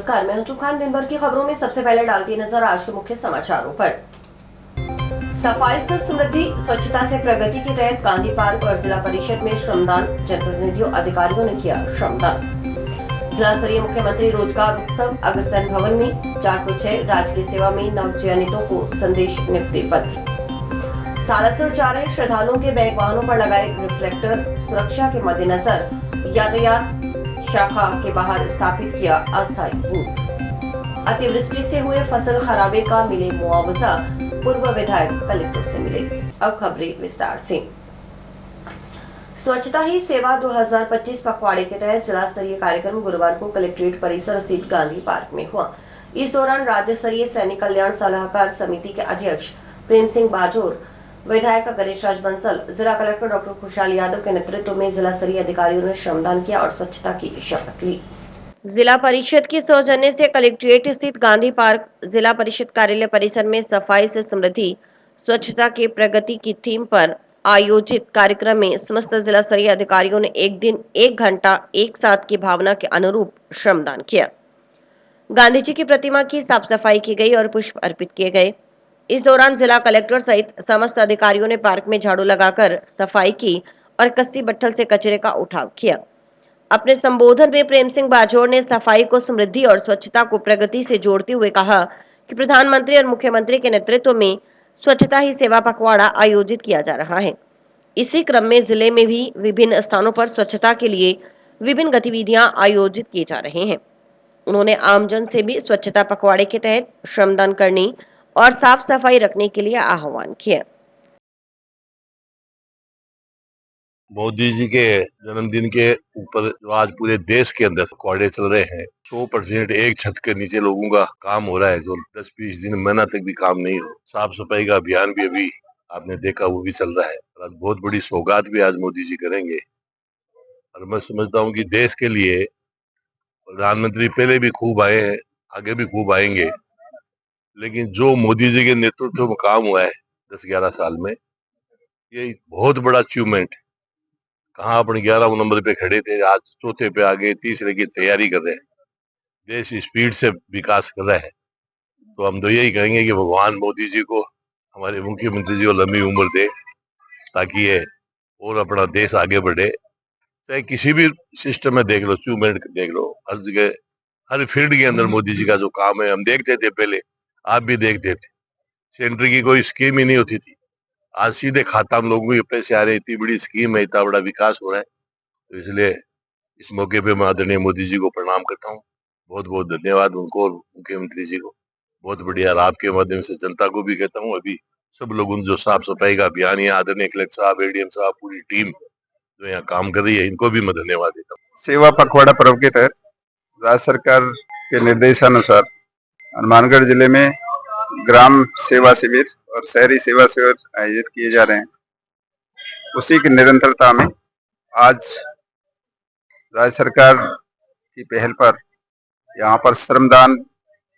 नमस्कार, मैं हूं खान। दिन भर की खबरों में सबसे पहले डालती है नजर आज के मुख्य समाचारों पर। सफाई से समृद्धि, स्वच्छता से प्रगति के तहत गांधी पार्क और जिला परिषद में श्रमदान। जनप्रतिनिधियों अधिकारियों ने किया श्रमदान। जिला स्तरीय मुख्यमंत्री रोजगार उत्सव अग्रसेन भवन में 406 राजकीय सेवा में नवचयनितों को संदेश नियुक्ति पत्र। सालासर जा रहे श्रद्धालुओं के बैग वाहनों पर लगाए रिफ्लेक्टर। सुरक्षा के मद्देनजर यातायात शाखा के बाहर स्थापित किया अस्थायी बूथ। अतिवृष्टि से हुए फसल खराबे का मिले मुआवजा, पूर्व विधायक कलेक्टर से मिले। अब खबरें विस्तार से। स्वच्छता ही सेवा 2025 पखवाड़े के तहत जिला स्तरीय कार्यक्रम गुरुवार को कलेक्ट्रेट परिसर स्थित गांधी पार्क में हुआ। इस दौरान राज्य स्तरीय सैनिक कल्याण सलाहकार समिति के अध्यक्ष प्रेम सिंह बाजोर, विधायक गणेश राज बंसल, जिला कलेक्टर डॉक्टर खुशहाल यादव के नेतृत्व में जिला स्तरीय अधिकारियों ने श्रमदान किया और स्वच्छता की शपथ ली। जिला परिषद के सौजन्य से कलेक्ट्रेट स्थित गांधी पार्क जिला परिषद कार्यालय परिसर में सफाई से समृद्धि, स्वच्छता की प्रगति की थीम पर आयोजित कार्यक्रम में समस्त जिला स्तरीय अधिकारियों ने एक दिन 1 घंटा एक साथ की भावना के अनुरूप श्रमदान किया। गांधी जी की प्रतिमा की साफ सफाई की गई और पुष्प अर्पित किए गए। इस दौरान जिला कलेक्टर सहित समस्त अधिकारियों ने पार्क में झाड़ू लगाकर सफाई की और कस्ती बट्ठल से कचरे का उठाव किया। अपने संबोधन में प्रेम सिंह बाजोर ने सफाई को समृद्धि और स्वच्छता को प्रगति से जोड़ते हुए कहा कि प्रधानमंत्री और मुख्यमंत्री के नेतृत्व में स्वच्छता ही सेवा पखवाड़ा आयोजित किया जा रहा है। इसी क्रम में जिले में भी विभिन्न स्थानों पर स्वच्छता के लिए विभिन्न गतिविधियां आयोजित की जा रही हैं। उन्होंने आमजन से भी स्वच्छता पखवाड़े के तहत श्रमदान करने और साफ सफाई रखने के लिए आह्वान किया। मोदी जी के जन्मदिन के ऊपर जो आज पूरे देश के अंदर पखवाड़े चल रहे हैं, 100% एक छत के नीचे लोगों का काम हो रहा है, जो 10-20 दिन महीना तक भी काम नहीं हो। साफ सफाई का अभियान भी अभी आपने देखा वो भी चल रहा है। और आज बहुत बड़ी सौगात भी आज मोदी जी करेंगे और मैं समझता हूँ कि देश के लिए प्रधानमंत्री पहले भी खूब आए हैं, आगे भी खूब आएंगे, लेकिन जो मोदी जी के नेतृत्व में काम हुआ है 10-11 साल में, ये बहुत बड़ा अचीवमेंट। कहाँ अपन 11 नंबर पे खड़े थे, आज चौथे पे आ गए, तीसरे की तैयारी कर रहे हैं। देश स्पीड से विकास कर रहा है। तो हम तो यही कहेंगे कि भगवान मोदी जी को, हमारे मुख्यमंत्री जी को लंबी उम्र दे, ताकि ये और अपना देश आगे बढ़े। चाहे किसी भी सिस्टम में देख लो, अचीवमेंट देख लो, हर जगह हर फील्ड के अंदर मोदी जी का जो काम है हम देखते थे पहले, आप भी देखते थे। सेंटर की कोई स्कीम ही नहीं होती थी, आज सीधे खाता हम लोगों के पैसे आ रहे। इतनी बड़ी स्कीम है, इतना बड़ा विकास हो रहा है। तो इसलिए इस मौके पे मैं आदरणीय मोदी जी को प्रणाम करता हूँ। बहुत बहुत धन्यवाद उनको और मुख्यमंत्री जी को। बहुत बढ़िया। और आपके माध्यम से जनता को भी कहता हूँ, अभी सब लोगों जो साफ सफाई का अभियान है, आदरणीय कलेक्टर साहब, एडीएम साहब, पूरी टीम जो यहाँ काम कर रही है, इनको भी मैं धन्यवाद देता हूँ। सेवा पखवाड़ा पर्व के तहत राज्य सरकार के निर्देशानुसार हनुमानगढ़ जिले में ग्राम सेवा शिविर और शहरी सेवा शिविर आयोजित किए जा रहे हैं। उसी की निरंतरता में आज राज्य सरकार की पहल पर यहाँ पर श्रमदान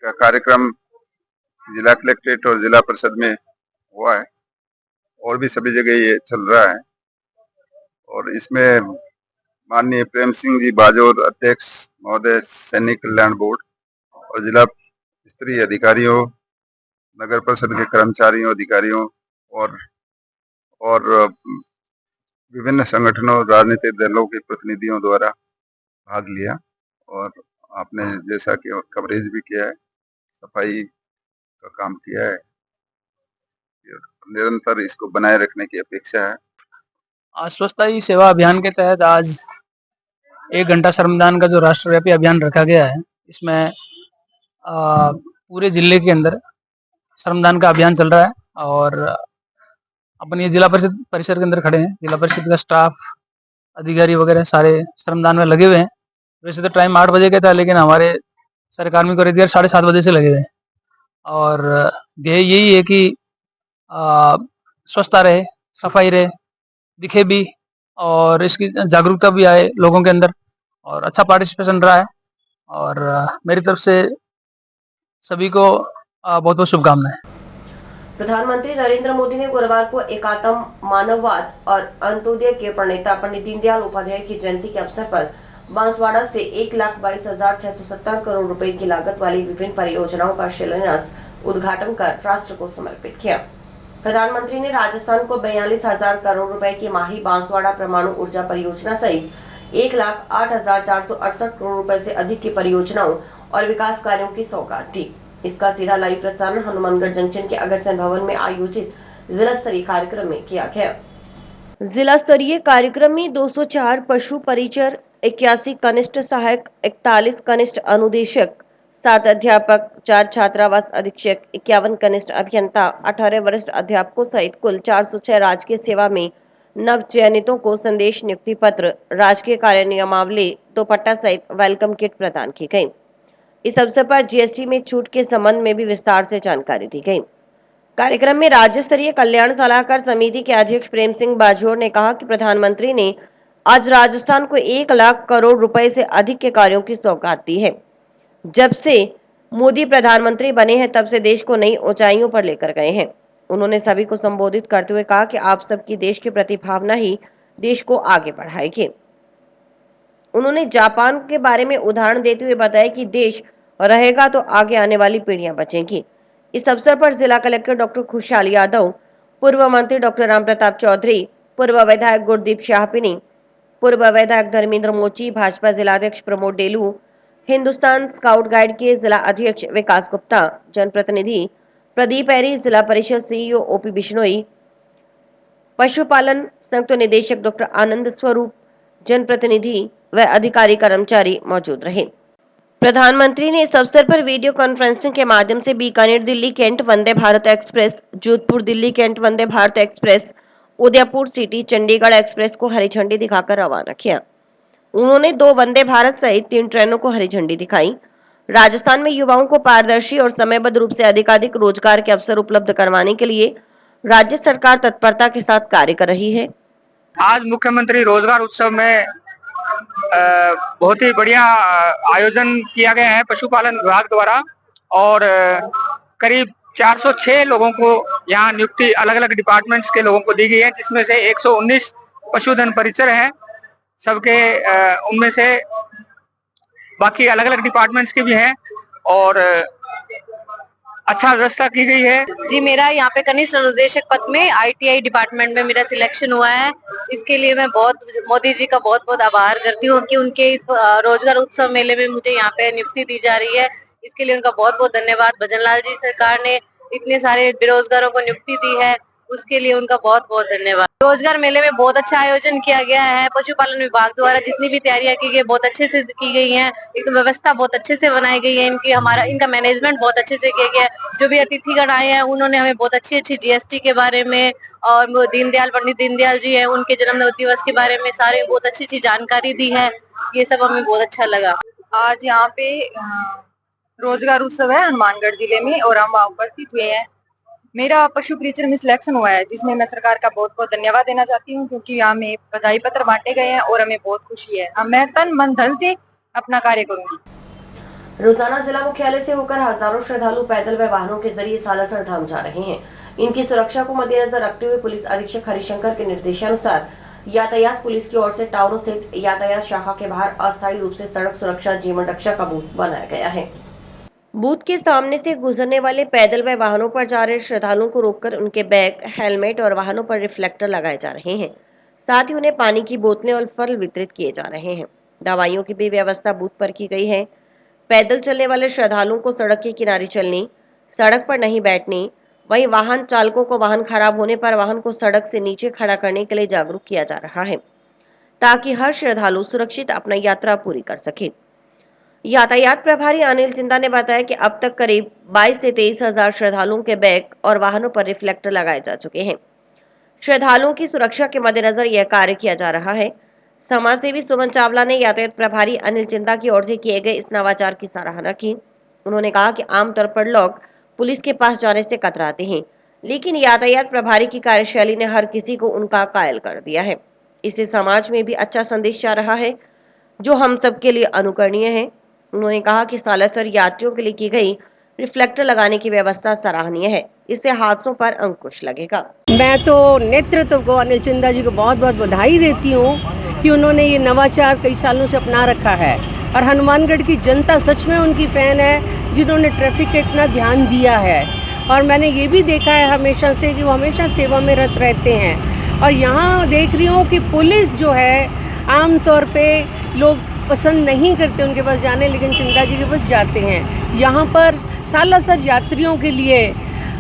का कार्यक्रम जिला कलेक्ट्रेट और जिला परिषद में हुआ है और भी सभी जगह ये चल रहा है। और इसमें माननीय प्रेम सिंह जी बाजोर अध्यक्ष महोदय, सैनिक कल्याण बोर्ड और जिला स्तरीय अधिकारियों, नगर परिषद के कर्मचारियों, अधिकारियों और विभिन्न संगठनों, राजनीतिक दलों के प्रतिनिधियों द्वारा भाग लिया। और आपने जैसा कि कवरेज भी किया है, सफाई का काम किया है, निरंतर इसको बनाए रखने की अपेक्षा है। स्वच्छता ही सेवा अभियान के तहत आज 1 घंटा श्रमदान का जो राष्ट्रव्यापी अभियान रखा गया है, इसमें पूरे जिले के अंदर श्रमदान का अभियान चल रहा है। और अपन ये जिला परिषद के अंदर खड़े हैं। जिला परिषद का स्टाफ, अधिकारी वगैरह सारे श्रमदान में लगे हुए हैं। वैसे तो टाइम 8 बजे का था, लेकिन हमारे सरकारी को 7:30 बजे से लगे हुए हैं। और ध्येय यही है कि स्वच्छता रहे, सफाई रहे, दिखे भी और इसकी जागरूकता भी आए लोगों के अंदर। और अच्छा पार्टिसिपेशन रहा है। और मेरी तरफ से सभी को बहुत बहुत शुभकामनाएं। प्रधानमंत्री नरेंद्र मोदी ने गुरुवार को एकात्म मानववाद और अंत्योदय के प्रणेता पंडित दीनदयाल उपाध्याय की जयंती के अवसर पर बांसवाड़ा से 1,22,670 करोड़ रुपए की लागत वाली विभिन्न परियोजनाओं का शिलान्यास उद्घाटन कर राष्ट्र को समर्पित किया। प्रधानमंत्री ने राजस्थान को 42,000 करोड़ रुपए की माही बांसवाड़ा परमाणु ऊर्जा परियोजना सहित 1,08,468 करोड़ रुपए से अधिक की परियोजनाओं और विकास कार्यों की सौगात दी। इसका सीधा लाइव प्रसारण हनुमानगढ़ जंक्शन के अग्रसेन भवन में आयोजित जिला स्तरीय कार्यक्रम में किया गया। जिला स्तरीय कार्यक्रम में 204 पशु परिचर, 81 कनिष्ठ सहायक, 41 कनिष्ठ अनुदेशक, 7 अध्यापक, 4 छात्रावास अधीक्षक, 51 कनिष्ठ अभियंता, 18 वरिष्ठ अध्यापकों सहित कुल 406 राजकीय सेवा में नव चयनितों को संदेश, नियुक्ति पत्र, राजकीय कार्य नियमावली, दुपट्टा सहित वेलकम किट प्रदान की गई। इस अवसर पर जीएसटी में छूट के संबंध में भी विस्तार से जानकारी दी गई। कार्यक्रम में राज्य स्तरीय कल्याण सलाहकार समिति के अध्यक्ष प्रेम सिंह बाजोर ने कहा कि प्रधानमंत्री ने आज राजस्थान को 1 लाख करोड़ रुपए से अधिक के कार्यों की सौगात दी है। जब से मोदी प्रधानमंत्री बने हैं तब से देश को नई ऊंचाइयों पर लेकर गए हैं। उन्होंने सभी को संबोधित करते हुए कहा कि आप सबकी देश के प्रति भावना ही देश को आगे बढ़ाएगी। उन्होंने जापान के बारे में उदाहरण देते हुए बताया कि देश रहेगा तो आगे आने वाली पीढ़ियां बचेंगी। इस अवसर पर जिला कलेक्टर डॉक्टर खुशहाल यादव, पूर्व मंत्री डॉक्टर राम प्रताप चौधरी, पूर्व विधायक गुरदीप शाहपिनी, पूर्व विधायक धर्मेंद्र मोची, भाजपा जिलाध्यक्ष प्रमोद डेलू, हिंदुस्तान स्काउट गाइड के जिला अध्यक्ष विकास गुप्ता, जनप्रतिनिधि प्रदीप ऐरी, जिला परिषद सीईओ ओपी बिश्नोई, पशुपालन संयुक्त निदेशक डॉक्टर आनंद स्वरूप, जनप्रतिनिधि व अधिकारी कर्मचारी मौजूद रहे। प्रधानमंत्री ने इस अवसर पर वीडियो कॉन्फ्रेंसिंग के माध्यम से Bikaner Delhi cantt Vande Bharat express, Jodhpur Delhi cantt Vande Bharat express, Udaipur city Chandigarh express को हरी झंडी दिखाकर रवाना किया। उन्होंने 2 वंदे भारत सहित 3 ट्रेनों को हरी झंडी दिखाई। राजस्थान में युवाओं को पारदर्शी और समयबद्ध रूप से अधिकाधिक रोजगार के अवसर उपलब्ध करवाने के लिए राज्य सरकार तत्परता के साथ कार्य कर रही है। आज मुख्यमंत्री रोजगार उत्सव में बहुत ही बढ़िया आयोजन किया गया है पशुपालन विभाग द्वारा और करीब 406 लोगों को यहाँ नियुक्ति अलग अलग डिपार्टमेंट्स के लोगों को दी गई है, जिसमें से 119 पशुधन परिचर हैं। सबके उनमें से बाकी अलग अलग डिपार्टमेंट्स के भी हैं और अच्छा व्यवस्था की गई है। जी, मेरा यहाँ पे कनिष्ठ अनुदेशक पद में आईटीआई डिपार्टमेंट में मेरा सिलेक्शन हुआ है। इसके लिए मैं बहुत मोदी जी का बहुत बहुत आभार करती हूँ कि उनके इस रोजगार उत्सव मेले में मुझे यहाँ पे नियुक्ति दी जा रही है। इसके लिए उनका बहुत बहुत धन्यवाद। भजनलाल जी सरकार ने इतने सारे बेरोजगारों को नियुक्ति दी है, उसके लिए उनका बहुत बहुत धन्यवाद। रोजगार मेले में बहुत अच्छा आयोजन किया गया है। पशुपालन विभाग द्वारा जितनी भी तैयारियां की गई बहुत अच्छे से की गई हैं। एक व्यवस्था बहुत अच्छे से बनाई गई है। इनका मैनेजमेंट बहुत अच्छे से किया गया है। जो भी अतिथिगण आए हैं उन्होंने हमें बहुत अच्छी जीएसटी के बारे में और पंडित दीनदयाल जी है उनके जन्म दिवस के बारे में सारे बहुत अच्छी जानकारी दी है। ये सब हमें बहुत अच्छा लगा। आज यहाँ पे रोजगार उत्सव है हनुमानगढ़ जिले में और हम उपस्थित हुए हैं। मेरा पशु परिचर में सिलेक्शन हुआ है, जिसमें मैं सरकार का बहुत बहुत धन्यवाद देना चाहती हूँ, क्योंकि हमें बधाई पत्र बांटे गए हैं और हमें बहुत खुशी है। मैं तन मन धन से अपना कार्य करूंगी। रोजाना जिला मुख्यालय से होकर हजारों श्रद्धालु पैदल व वाहनों के जरिए सालासर धाम जा रहे हैं। इनकी सुरक्षा को मद्देनजर रखते हुए पुलिस अधीक्षक हरिशंकर के निर्देशानुसार यातायात पुलिस की ओर से टाउनों स्थित यातायात शाखा के बाहर अस्थायी रूप से सड़क सुरक्षा जीवन रक्षा का बूथ बनाया गया है। बूथ के सामने से गुजरने वाले पैदल व वाहनों पर जा रहे श्रद्धालुओं को रोककर उनके बैग, हेलमेट और वाहनों पर रिफ्लेक्टर लगाए जा रहे हैं। साथ ही उन्हें पानी की बोतलें और फल वितरित किए जा रहे हैं। दवाइयों की भी व्यवस्था बूथ पर की गई है। पैदल चलने वाले श्रद्धालुओं को सड़क के किनारे चलने, सड़क पर नहीं बैठने, वहीं वाहन चालकों को वाहन खराब होने पर वाहन को सड़क से नीचे खड़ा करने के लिए जागरूक किया जा रहा है, ताकि हर श्रद्धालु सुरक्षित अपनी यात्रा पूरी कर सके। यातायात प्रभारी अनिल चिंदा ने बताया कि अब तक करीब 22 से 23 हजार श्रद्धालुओं के बैग और वाहनों पर रिफ्लेक्टर लगाए जा चुके हैं। श्रद्धालुओं की सुरक्षा के मद्देनजर यह कार्य किया जा रहा है। समाजसेवी सुमन चावला ने यातायात प्रभारी अनिल चिंदा की ओर से किए गए इस नवाचार की सराहना की। उन्होंने कहा कि आमतौर पर लोग पुलिस के पास जाने से कतराते हैं, लेकिन यातायात प्रभारी की कार्यशैली ने हर किसी को उनका कायल कर दिया है। इससे समाज में भी अच्छा संदेश जा रहा है, जो हम सबके लिए अनुकरणीय है। उन्होंने कहा कि सालासर यात्रियों के लिए की गई रिफ्लेक्टर लगाने की व्यवस्था सराहनीय है। इससे हादसों पर अंकुश लगेगा। मैं तो नेतृत्व को अनिल चिंदा जी को बहुत बहुत बधाई देती हूँ कि उन्होंने ये नवाचार कई सालों से अपना रखा है और हनुमानगढ़ की जनता सच में उनकी फ़ैन है जिन्होंने ट्रैफिक का इतना ध्यान दिया है। और मैंने ये भी देखा है हमेशा से कि वो हमेशा सेवा में रत रहते हैं। और यहाँ देख रही हूँ कि पुलिस जो है आम तौर पे लोग पसंद नहीं करते उनके पास जाने, लेकिन चिंता जी के पास जाते हैं। यहाँ पर सालासर यात्रियों के लिए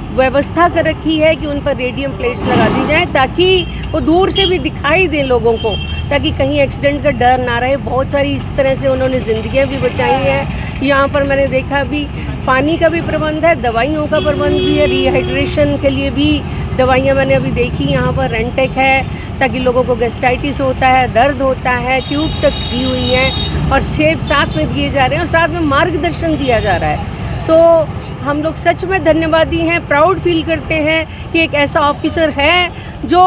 व्यवस्था कर रखी है कि उन पर रेडियम प्लेट्स लगा दी जाए ताकि वो दूर से भी दिखाई दे लोगों को, ताकि कहीं एक्सीडेंट का डर ना रहे। बहुत सारी इस तरह से उन्होंने ज़िंदगियाँ भी बचाई हैं। यहाँ पर मैंने देखा भी पानी का भी प्रबंध है, दवाइयों का प्रबंध भी है, रिहाइड्रेशन के लिए भी दवाइयाँ मैंने अभी देखी यहाँ पर रेंटेक है, ताकि लोगों को गैस्ट्राइटिस होता है, दर्द होता है, ट्यूब तक दी हुई हैं और सेब साथ में दिए जा रहे हैं और साथ में मार्गदर्शन दिया जा रहा है। तो हम लोग सच में धन्यवादी हैं, प्राउड फील करते हैं कि एक ऐसा ऑफिसर है जो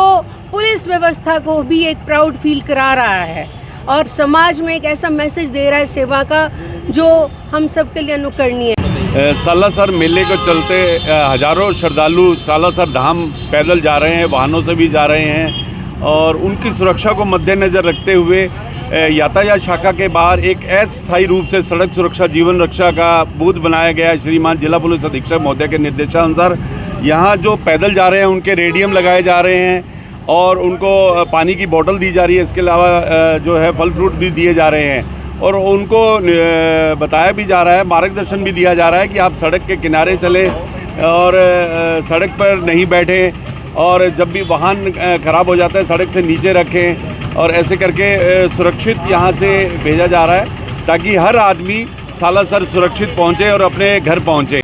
पुलिस व्यवस्था को भी एक प्राउड फील करा रहा है और समाज में एक ऐसा मैसेज दे रहा है सेवा का जो हम सब के लिए अनुकरणीय है। सालासर मेले को चलते हजारों श्रद्धालु सालासर धाम पैदल जा रहे हैं, वाहनों से भी जा रहे हैं और उनकी सुरक्षा को मद्देनज़र रखते हुए यातायात शाखा के बाहर एक अस्थायी रूप से सड़क सुरक्षा जीवन रक्षा का बूथ बनाया गया है। श्रीमान जिला पुलिस अधीक्षक महोदय के निर्देशानुसार यहाँ जो पैदल जा रहे हैं उनके रेडियम लगाए जा रहे हैं और उनको पानी की बोतल दी जा रही है। इसके अलावा जो है फल फ्रूट भी दिए जा रहे हैं और उनको बताया भी जा रहा है, मार्गदर्शन भी दिया जा रहा है कि आप सड़क के किनारे चलें और सड़क पर नहीं बैठें और जब भी वाहन ख़राब हो जाता है सड़क से नीचे रखें और ऐसे करके सुरक्षित यहाँ से भेजा जा रहा है ताकि हर आदमी सालासर सुरक्षित पहुँचे और अपने घर पहुँचे।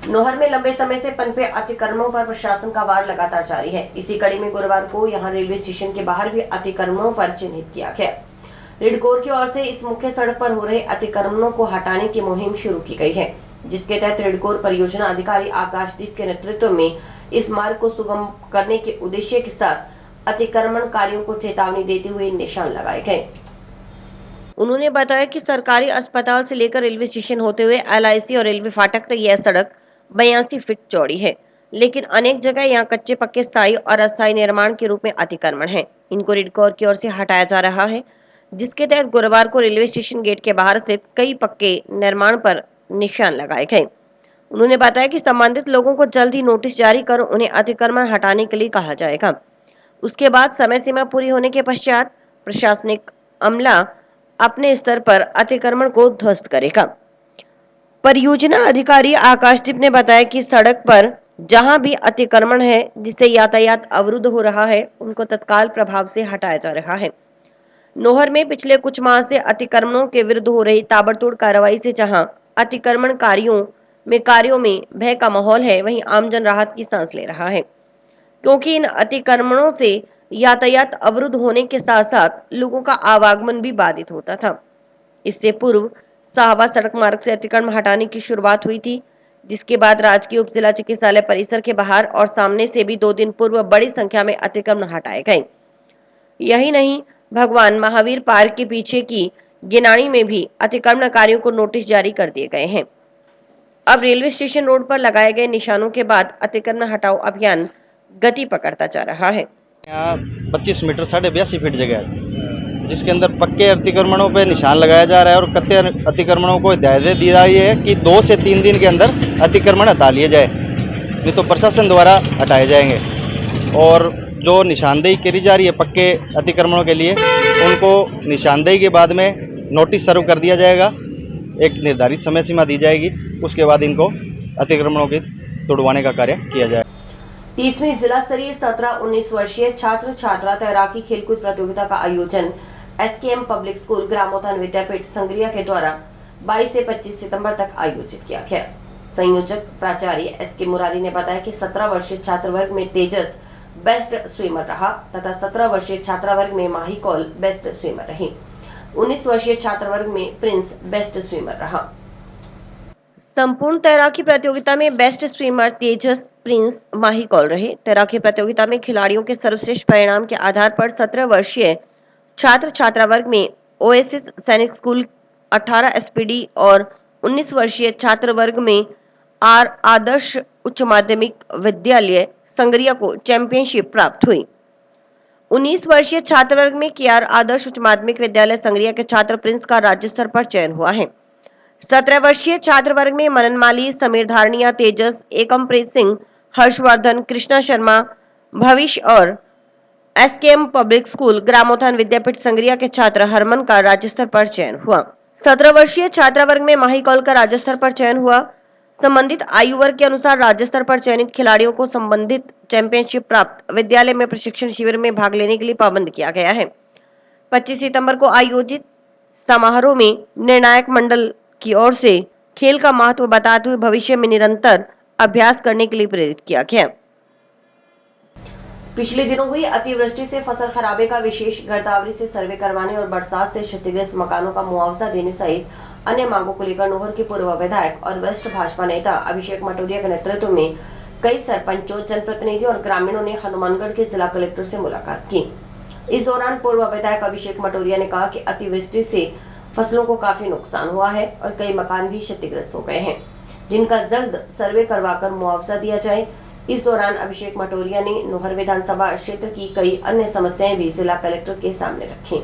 नोहर में लंबे समय से पनपे अतिक्रमणों पर प्रशासन का वार लगातार जारी है। इसी कड़ी में गुरुवार को यहां रेलवे स्टेशन के बाहर भी अतिक्रमणों पर चिन्हित किया गया। रेडकोर की ओर से इस मुख्य सड़क पर हो रहे अतिक्रमणों को हटाने की मुहिम शुरू की गई है, जिसके तहत रेडकोर परियोजना अधिकारी आकाशदीप के नेतृत्व में इस मार्ग को सुगम करने के उद्देश्य के साथ अतिक्रमणकारियों को चेतावनी देते हुए निशान लगाए गए। उन्होंने बताया कि सरकारी अस्पताल से लेकर रेलवे स्टेशन होते हुए LIC और रेलवे फाटक तक यह सड़क 82 फीट चौड़ी है, लेकिन अनेक जगह यहाँ कच्चे पक्के स्थायी और अस्थायी निर्माण के रूप में अतिक्रमण है। इनको रेडकोर की ओर से हटाया जा रहा है, जिसके तहत गुरुवार को रेलवे स्टेशन गेट के बाहर स्थित कई पक्के निर्माण पर निशान लगाए गए। उन्होंने बताया कि संबंधित लोगों को जल्द ही नोटिस जारी कर उन्हें अतिक्रमण हटाने के लिए कहा जाएगा। उसके बाद समय सीमा पूरी होने के पश्चात प्रशासनिक अमला अपने स्तर पर अतिक्रमण को ध्वस्त करेगा। परियोजना अधिकारी आकाशदीप ने बताया कि सड़क पर जहां भी अतिक्रमण है जिससे यातायात अवरुद्ध हो रहा है, उनको तत्काल प्रभाव से हटाया जा रहा है। नोहर में पिछले कुछ माह से अतिक्रमणों के विरुद्ध हो रही ताबड़तोड़ कार्रवाई से जहां अतिक्रमणकारियों में भय का माहौल है, वहीं आमजन राहत की सांस ले रहा है, क्योंकि इन अतिक्रमणों से यातायात अवरुद्ध होने के साथ साथ लोगों का आवागमन भी बाधित होता था। इससे पूर्व साहवा सड़क मार्ग से अतिक्रमण हटाने की शुरुआत हुई थी, जिसके बाद राजकीय उप जिला चिकित्सालय परिसर के बाहर और सामने से भी 2 दिन पूर्व बड़ी संख्या में अतिक्रमण हटाए गए। यही नहीं, भगवान महावीर पार्क के पीछे की गिनानी में भी अतिक्रमणकारियों को नोटिस जारी कर दिए गए हैं। अब रेलवे स्टेशन रोड पर लगाए गए निशानों के बाद अतिक्रमण हटाओ अभियान गति पकड़ता जा रहा है। यहाँ 25 मीटर 82.5 फीट जगह है, जिसके अंदर पक्के अतिक्रमणों पे निशान लगाया जा रहा है और कच्चे अतिक्रमणों को हिदायत दी जा रही है कि 2 से 3 दिन के अंदर अतिक्रमण हटा लिए जाए, नहीं तो प्रशासन द्वारा हटाए जाएंगे। और जो निशानदेही करी जा रही है पक्के अतिक्रमणों के लिए, उनको निशानदेही के बाद में नोटिस सर्व कर दिया जाएगा, एक निर्धारित समय सीमा दी जाएगी, उसके बाद इनको अतिक्रमणों के तोड़वाने का कार्य किया जाएगा। 30वीं जिला स्तरीय 17-19 वर्षीय छात्र छात्रा तैराकी खेलकूद प्रतियोगिता का आयोजन SKM पब्लिक स्कूल ग्रामोत्थान विद्यापीठ संग्रिया के द्वारा 22 से 25 सितंबर तक आयोजित किया गया। संयोजक प्राचार्य SK मुरारी ने बताया कि 17 वर्षीय छात्र वर्ग में तेजस बेस्ट स्विमर रहा तथा 17 वर्षीय छात्रा वर्ग में माही कौल बेस्ट स्विमर रही। 19 वर्षीय छात्र वर्ग में प्रिंस बेस्ट स्विमर रहा। संपूर्ण तैराकी प्रतियोगिता में बेस्ट स्विमर तेजस, प्रिंस, माही कौल रहे। तैराकी प्रतियोगिता में खिलाड़ियों के सर्वश्रेष्ठ परिणाम के आधार पर 17 वर्षीय छात्र छात्रा वर्ग में ओएसिस सैनिक स्कूल 18 SPD और 19 वर्षीय छात्र वर्ग में आदर्श उच्च माध्यमिक विद्यालय संग्रिया को चैंपियनशिप प्राप्त हुई। 19 वर्षीय छात्र वर्ग में केआर आदर्श उच्च माध्यमिक विद्यालय संगरिया के छात्र प्रिंस का राज्य स्तर पर चयन हुआ है। 17 वर्षीय छात्र वर्ग में मननमाली, समीर धारणिया, तेजस, एकमप्रीत सिंह, हर्षवर्धन, कृष्णा शर्मा, भविष्य और एसकेएम पब्लिक स्कूल ग्रामोत्थान विद्यापीठ संगरिया के छात्र हरमन का राज्य स्तर पर चयन हुआ। 17 वर्षीय छात्रा वर्ग में माही कौल का राज्य स्तर पर चयन हुआ। संबंधित आयु वर्ग के अनुसार राज्य स्तर पर चयनित खिलाड़ियों को संबंधित चैंपियनशिप प्राप्त विद्यालय में प्रशिक्षण शिविर में भाग लेने के लिए पाबंद किया गया है। 25 सितंबर को आयोजित समारोह में निर्णायक मंडल की ओर से खेल का महत्व बताते हुए भविष्य में निरंतर अभ्यास करने के लिए प्रेरित किया गया। पिछले दिनों हुई अतिवृष्टि से फसल खराबे का विशेष गिरदावरी से सर्वे करवाने और बरसात से क्षतिग्रस्त मकानों का मुआवजा देने सहित अन्य मांगों को लेकर नोहर के पूर्व विधायक और वरिष्ठ भाजपा नेता अभिषेक मटोरिया के नेतृत्व में कई सरपंचों, जनप्रतिनिधियों और ग्रामीणों ने हनुमानगढ़ के जिला कलेक्टर से मुलाकात की। इस दौरान पूर्व विधायक अभिषेक मटोरिया ने कहा कि अतिवृष्टि से फसलों को काफी नुकसान हुआ है और कई मकान भी क्षतिग्रस्त हो गए हैं, जिनका जल्द सर्वे करवाकर मुआवजा दिया जाए। इस दौरान अभिषेक मटोरिया ने नोहर विधानसभा क्षेत्र की कई अन्य समस्याएं भी जिला कलेक्टर के सामने रखी।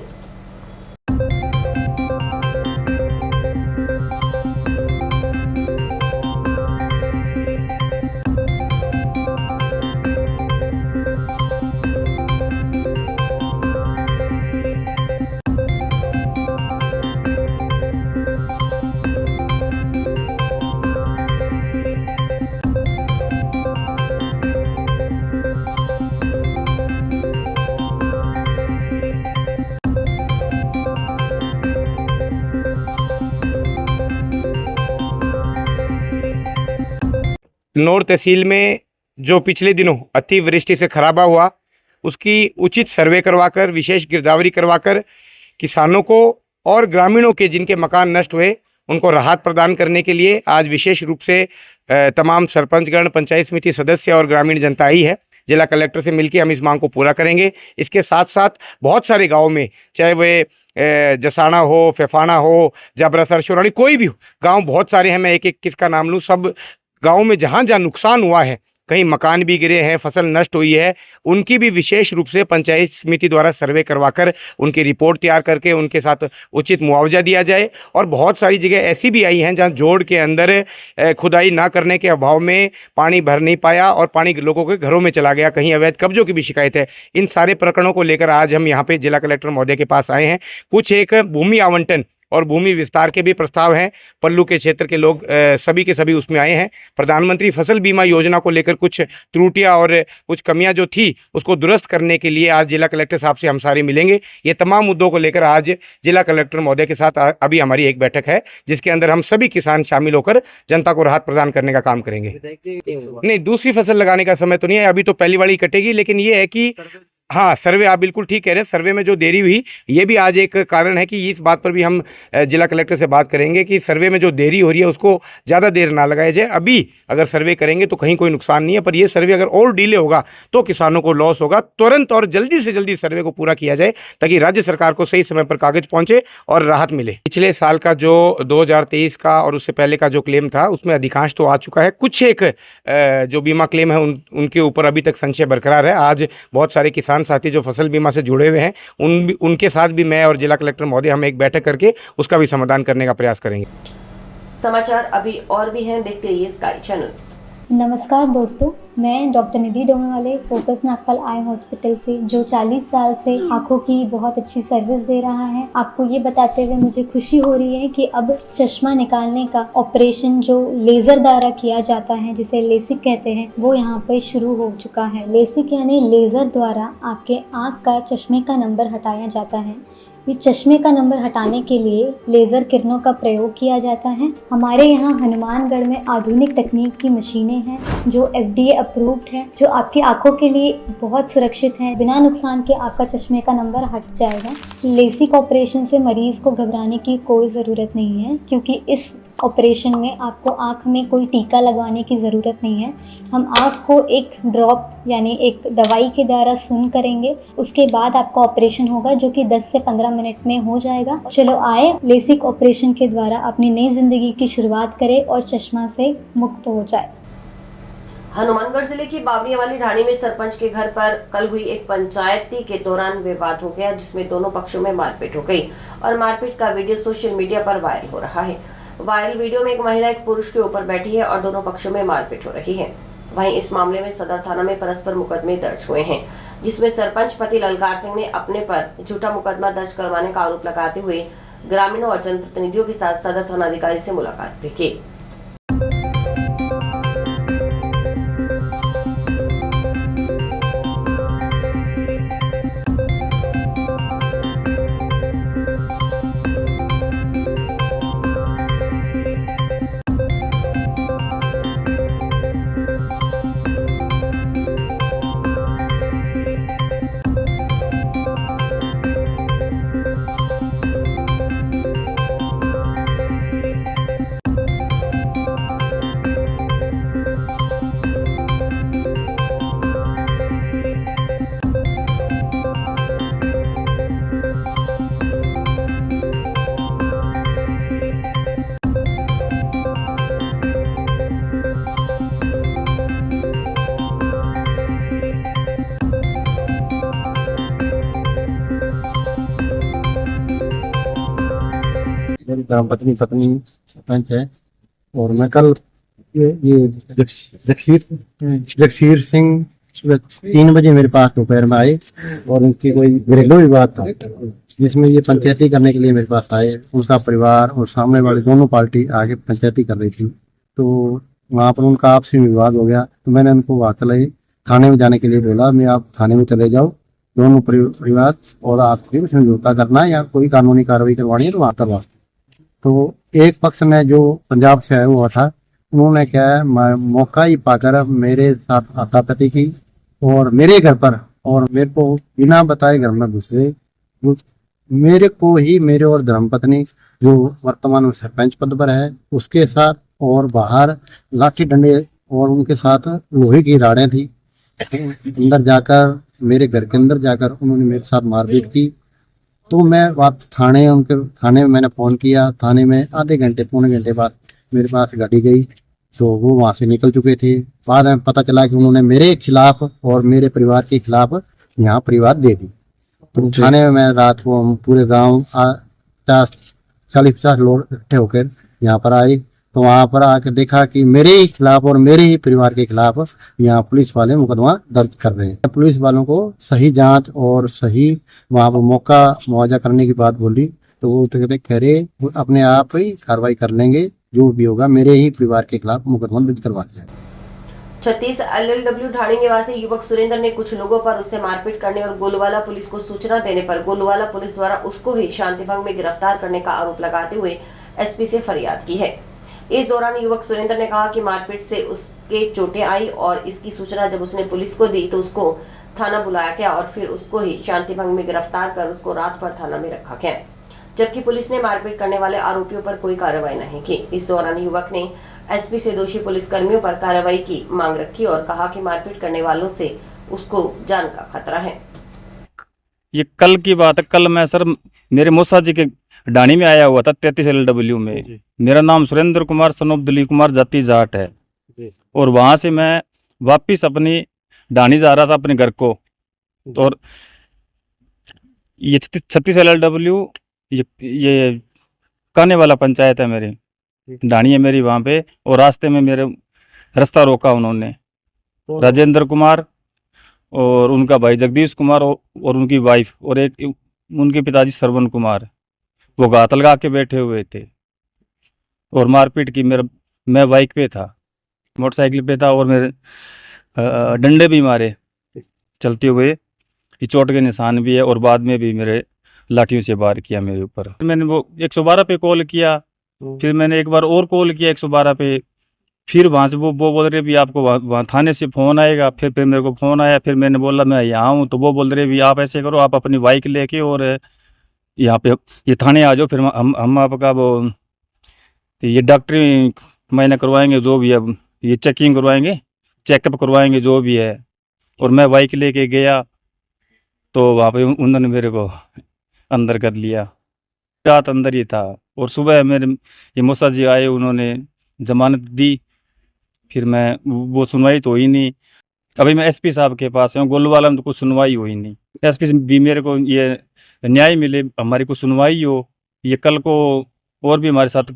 नौर तहसील में जो पिछले दिनों अतिवृष्टि से खराबा हुआ, उसकी उचित सर्वे करवाकर, विशेष गिरदावरी करवाकर किसानों को और ग्रामीणों के जिनके मकान नष्ट हुए उनको राहत प्रदान करने के लिए आज विशेष रूप से तमाम सरपंचगण, पंचायत समिति सदस्य और ग्रामीण जनता आई है। जिला कलेक्टर से मिलकर हम इस मांग को पूरा करेंगे। इसके साथ साथ बहुत सारे गाँव में, चाहे वे जसाना हो, फेफाना हो, जबरासर, शोरानी, कोई भी हो, गाँव बहुत सारे हैं, मैं एक एक किसका नाम लूँ, सब गाँव में जहाँ जहाँ नुकसान हुआ है, कहीं मकान भी गिरे हैं, फसल नष्ट हुई है, उनकी भी विशेष रूप से पंचायत समिति द्वारा सर्वे करवाकर उनकी रिपोर्ट तैयार करके उनके साथ उचित मुआवजा दिया जाए। और बहुत सारी जगह ऐसी भी आई हैं जहां जोड़ के अंदर खुदाई ना करने के अभाव में पानी भर नहीं पाया और पानी लोगों के घरों में चला गया, कहीं अवैध कब्जों की भी शिकायत है। इन सारे प्रकरणों को लेकर आज हम यहाँ पे जिला कलेक्टर महोदय के पास आए हैं। कुछ एक भूमि आवंटन और भूमि विस्तार के भी प्रस्ताव हैं। पल्लू के क्षेत्र के लोग सभी के सभी उसमें आए हैं। प्रधानमंत्री फसल बीमा योजना को लेकर कुछ त्रुटियां और कुछ कमियां जो थी उसको दुरुस्त करने के लिए आज जिला कलेक्टर साहब से हम सारे मिलेंगे। ये तमाम मुद्दों को लेकर आज जिला कलेक्टर महोदय के साथ अभी हमारी एक बैठक है, जिसके अंदर हम सभी किसान शामिल होकर जनता को राहत प्रदान करने का काम करेंगे। नहीं, दूसरी फसल लगाने का समय तो नहीं है, अभी तो पहली वाली कटेगी। लेकिन ये है कि हाँ, सर्वे आप बिल्कुल ठीक कह रहे हैं, सर्वे में जो देरी हुई ये भी आज एक कारण है कि इस बात पर भी हम जिला कलेक्टर से बात करेंगे कि सर्वे में जो देरी हो रही है उसको ज़्यादा देर ना लगाया जाए। अभी अगर सर्वे करेंगे तो कहीं कोई नुकसान नहीं है, पर ये सर्वे अगर और डिले होगा तो किसानों को लॉस होगा। तुरंत और जल्दी से जल्दी सर्वे को पूरा किया जाए ताकि राज्य सरकार को सही समय पर कागज पहुँचे और राहत मिले। पिछले साल का जो 2023 का और उससे पहले का जो क्लेम था उसमें अधिकांश तो आ चुका है। कुछ एक जो बीमा क्लेम है उनके ऊपर अभी तक संशय बरकरार है। आज बहुत सारे किसान साथी जो फसल बीमा से जुड़े हुए हैं उनके साथ भी मैं और जिला कलेक्टर महोदय हम एक बैठक करके उसका भी समाधान करने का प्रयास करेंगे। समाचार अभी और भी हैं, देखते रहिए स्काई चैनल। नमस्कार दोस्तों, मैं डॉक्टर निधि डोमेवाले फोकस नागपाल आई हॉस्पिटल से, जो 40 साल से आंखों की बहुत अच्छी सर्विस दे रहा है। आपको ये बताते हुए मुझे खुशी हो रही है कि अब चश्मा निकालने का ऑपरेशन जो लेज़र द्वारा किया जाता है, जिसे लेसिक कहते हैं, वो यहाँ पे शुरू हो चुका है। लेसिक यानी लेज़र द्वारा आपके आँख का चश्मे का नंबर हटाया जाता है। ये चश्मे का नंबर हटाने के लिए लेज़र किरणों का प्रयोग किया जाता है। हमारे यहाँ हनुमानगढ़ में आधुनिक तकनीक की मशीनें हैं जो FDA अप्रूव्ड है, जो आपकी आंखों के लिए बहुत सुरक्षित है। बिना नुकसान के आपका चश्मे का नंबर हट जाएगा। लेसिक ऑपरेशन से मरीज़ को घबराने की कोई ज़रूरत नहीं है, क्योंकि इस ऑपरेशन में आपको आँख में कोई टीका लगवाने की ज़रूरत नहीं है। हम आँख को एक ड्रॉप यानी एक दवाई के द्वारा सून करेंगे, उसके बाद आपका ऑपरेशन होगा जो कि 10 से 15 मिनट में हो जाएगा। चलो आए, लेसिक ऑपरेशन के द्वारा अपनी नई ज़िंदगी की शुरुआत करें और चश्मा से मुक्त हो जाए। हनुमानगढ़ जिले की बावरिया वाली ढाणी में सरपंच के घर पर कल हुई एक पंचायती के दौरान विवाद हो गया, जिसमें दोनों पक्षों में मारपीट हो गई और मारपीट का वीडियो सोशल मीडिया पर वायरल हो रहा है। वायरल वीडियो में एक महिला एक पुरुष के ऊपर बैठी है और दोनों पक्षों में मारपीट हो रही है। वहीं इस मामले में सदर थाना में परस्पर मुकदमे दर्ज हुए हैं, जिसमें सरपंच पति ललकार सिंह ने अपने पर झूठा मुकदमा दर्ज करवाने का आरोप लगाते हुए ग्रामीणों और जनप्रतिनिधियों के साथ सदर थानाधिकारी से मुलाकात भी की। मेरी धर्मपत्नी पत्नी सरपंच है और मैं कल ये जगसीर सिंह सुबह 3 बजे मेरे पास दोपहर में आए और उनकी कोई घरेलू विवाद था, जिसमें ये पंचायती करने के लिए मेरे पास आए। उनका परिवार और सामने वाले दोनों पार्टी आगे पंचायती कर रही थी, तो वहाँ पर उनका आपसी विवाद हो गया। तो मैंने उनको वहाँ चले थाने में जाने के लिए बोला, मैं आप थाने में चले जाओ, दोनों परिवार और आपसे समझौता करना है या कोई कानूनी कार्रवाई करवानी है तो वहाँ करवा। तो एक पक्ष ने जो पंजाब से आया हुआ था, उन्होंने क्या है मौका ही पाकर मेरे साथ हाथापाई की और मेरे घर पर और मेरे को बिना बताए घर में घुसे। मेरे को ही मेरे और धर्मपत्नी जो वर्तमान में सरपंच पद पर है उसके साथ और बाहर लाठी डंडे और उनके साथ लोहे की राडें थी। अंदर जाकर मेरे घर के अंदर जाकर उन्होंने मेरे साथ मारपीट की। तो मैं वापस थाने में मैंने फ़ोन किया। थाने में आधे घंटे पौने घंटे बाद मेरे पास गाड़ी गई तो वो वहाँ से निकल चुके थे। बाद में पता चला कि उन्होंने मेरे खिलाफ और मेरे परिवार के खिलाफ यहाँ परिवाद दे दी। तो थाने में मैं रात को हम पूरे गाँव 40-50 लोग इकट्ठे होकर यहाँ पर आए। तो वहाँ पर आके देखा कि मेरे ही खिलाफ और मेरे ही परिवार के खिलाफ यहाँ पुलिस वाले मुकदमा दर्ज कर रहे हैं। पुलिस वालों को सही जांच और सही वहाँ पर मौका मुआवजा करने की बात बोली तो वो कह रहे वो अपने आप ही कार्रवाई कर लेंगे, जो भी होगा मेरे ही परिवार के खिलाफ मुकदमा दर्ज करवा दिया। 36 LLW ढाणी निवासी युवक सुरेंद्र ने कुछ लोगों पर उससे मारपीट करने और गोलूवाला पुलिस को सूचना देने पर गोलूवाला पुलिस द्वारा उसको ही शांति भंग में गिरफ्तार करने का आरोप लगाते हुए SP से फरियाद की है। इस दौरान युवक सुरेंद्र ने कहा कि मारपीट से उसके चोटें आई और इसकी सूचना जब उसने पुलिस को दी तो उसको थाना बुलाया गया और फिर उसको ही शांति भंग में गिरफ्तार कर उसको रात भर थाना में रखा गया, जबकि पुलिस ने मारपीट करने वाले आरोपियों पर कोई कार्रवाई नहीं की। इस दौरान युवक ने SP से दोषी पुलिसकर्मियों पर कार्रवाई की मांग रखी और कहा कि मारपीट करने वालों से उसको जान का खतरा है। ये कल की बात है। कल मैं सर मेरे मौसा जी के ढाणी में आया हुआ था 33 LW में। मेरा नाम सुरेंद्र कुमार सनोप दिलीप कुमार जाति जाट है और वहाँ से मैं वापिस अपनी ढाणी जा रहा था अपने घर को। और ये 36 LW ये काने वाला पंचायत है मेरी, ढाणी है मेरी वहाँ पे। और रास्ते में मेरे रास्ता रोका उन्होंने, राजेंद्र कुमार और उनका भाई जगदीश कुमार और उनकी वाइफ और एक उनके पिताजी श्रवण कुमार, वो घात लगा के बैठे हुए थे और मारपीट की। मैं बाइक पे था, मोटरसाइकिल पे था और मेरे डंडे भी मारे चलते हुए, चोट के निशान भी है और बाद में भी मेरे लाठियों से वार किया मेरे ऊपर। मैंने वो 112 पे कॉल किया, फिर मैंने एक बार और कॉल किया 112 पे, फिर वहाँ से वो बोल रहे भी आपको वहाँ थाने से फ़ोन आएगा। फिर मेरे को फ़ोन आया, फिर मैंने बोला मैं यहाँ हूँ, तो वो बोल रहे भी आप ऐसे करो, आप अपनी बाइक लेके और यहाँ पे ये थाने आ जाओ, फिर हम आपका वो ये डॉक्टरी मैंने करवाएंगे जो भी है, ये चेकिंग करवाएंगे, चेकअप करवाएंगे जो भी है। और मैं बाइक लेके गया तो वहाँ पे उन्होंने मेरे को अंदर कर लिया, रात अंदर ही था। और सुबह मेरे ये मौसा जी आए, उन्होंने जमानत दी फिर मैं वो सुनवाई तो हुई नहीं। अभी मैं एसपी साहब के पास हूँ, गोलवाला में तो कुछ सुनवाई हुई नहीं। एसपी से भी मेरे को ये न्याय मिले, हमारी कुछ सुनवाई हो, ये कल को और भी हमारे साथ।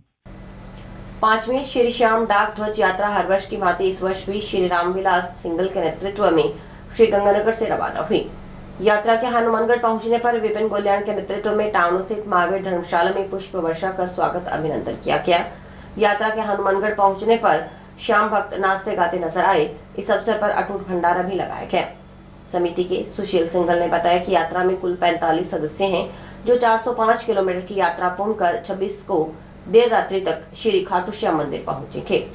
5वीं श्री श्याम डाक ध्वज यात्रा हर वर्ष की भांति इस वर्ष भी श्री रामविलास सिंगल के नेतृत्व में श्री गंगानगर से रवाना हुई। यात्रा के हनुमानगढ़ पहुंचने पर विपिन गोल्याण के नेतृत्व में टाउन स्थित महावीर धर्मशाला में पुष्प वर्षा कर स्वागत अभिनंदन किया गया। यात्रा के हनुमानगढ़ पहुंचने पर श्याम भक्त नाचते गाते नजर आए। इस अवसर पर अटूट भंडारा भी लगाया गया। समिति के सुशील सिंघल ने बताया कि यात्रा में कुल 45 सदस्य हैं, जो 405 किलोमीटर की यात्रा पूर्ण कर 26 को देर रात्रि तक श्री खाटू श्याम मंदिर पहुंचेंगे।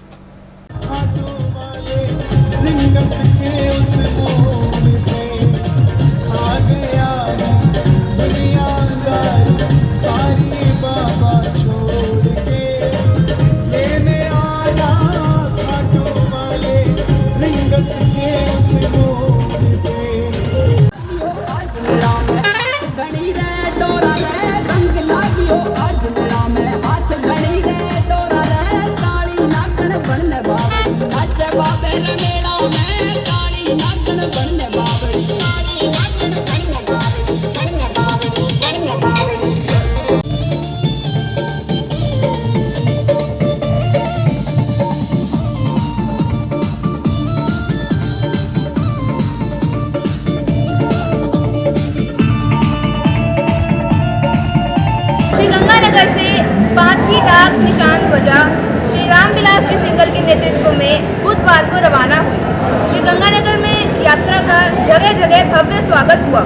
गंगानगर से 5वीं डाक निशान ध्वजा श्री रामविलास जी सिंगल के नेतृत्व में बुधवार को रवाना हुई। श्री गंगानगर में यात्रा का जगह जगह भव्य स्वागत हुआ।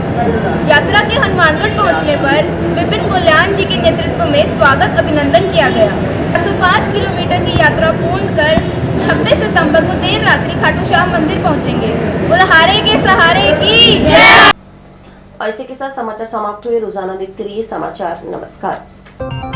यात्रा के हनुमानगढ़ पहुंचने पर विपिन गोल्याण जी के नेतृत्व में स्वागत अभिनंदन किया गया। 405 किलोमीटर की यात्रा पूर्ण कर 26 सितंबर को देर रात्रि खाटू श्याम मंदिर पहुंचेंगे। बुलहारे के सहारे की जय। और इसी के साथ समाचार समाप्त हुए। रोजाना देखते रहिए समाचार। नमस्कार।